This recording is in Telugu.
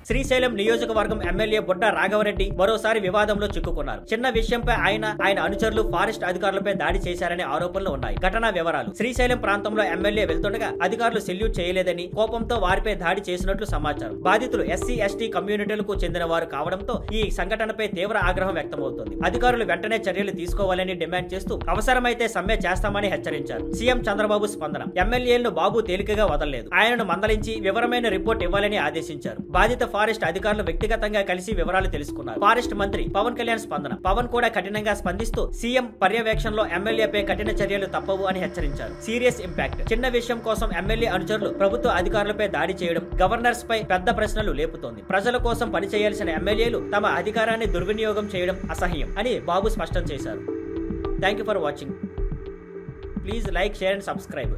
శ్రీశైలం నియోజకవర్గం ఎమ్మెల్యే బుడ్డ రాఘవరెడ్డి మరోసారి వివాదంలో చిక్కుకున్నారు. చిన్న విషయంపై ఆయన అనుచరులు ఫారెస్ట్ అధికారులపై దాడి చేశారనే ఆరోపణలు ఉన్నాయి. ఘటనా వివరాలు: శ్రీశైలం ప్రాంతంలో ఎమ్మెల్యే వెళ్తుండగా అధికారులు సెల్యూట్ చేయలేదని కోపంతో వారిపై దాడి చేసినట్లు సమాచారం. బాధితులు ఎస్సీ ఎస్టీ కమ్యూనిటీలకు చెందిన వారు కావడంతో ఈ సంఘటనపై తీవ్ర ఆగ్రహం వ్యక్తమవుతోంది. అధికారులు వెంటనే చర్యలు తీసుకోవాలని డిమాండ్ చేస్తూ అవసరమైతే సమ్మె చేస్తామని హెచ్చరించారు. సీఎం చంద్రబాబు స్పందన: ఎమ్మెల్యేలను బాబు తేలికగా వదలలేదు. ఆయనను మందలించి వివరమైన రిపోర్ట్ ఇవ్వాలని ఆదేశించారు. బాధిత ఫారెస్ట్ అధికారులు వ్యక్తిగతంగా కలిసి వివరాలు తెలుసుకున్నారు. ఫారెస్ట్ మంత్రి పవన్ కళ్యాణ్ స్పందన: పవన్ కూడా కఠినంగా స్పందిస్తూ సీఎం పర్యవేక్షణలో ఎమ్మెల్యేపై కఠిన చర్యలు తప్పవు అని హెచ్చరించారు. సీరియస్ ఇంపాక్ట్: చిన్న విషయం కోసం ఎమ్మెల్యే అనుచరులు ప్రభుత్వ అధికారులపై దాడి చేయడం గవర్నర్స్ పై పెద్ద ప్రశ్నలు లేపుతోంది. ప్రజల కోసం పనిచేయాల్సిన ఎమ్మెల్యేలు తమ అధికారాన్ని దుర్వినియోగం చేయడం అసహ్యం అని బాబు స్పష్టం చేశారు. Thank you for watching. Please like, share and subscribe.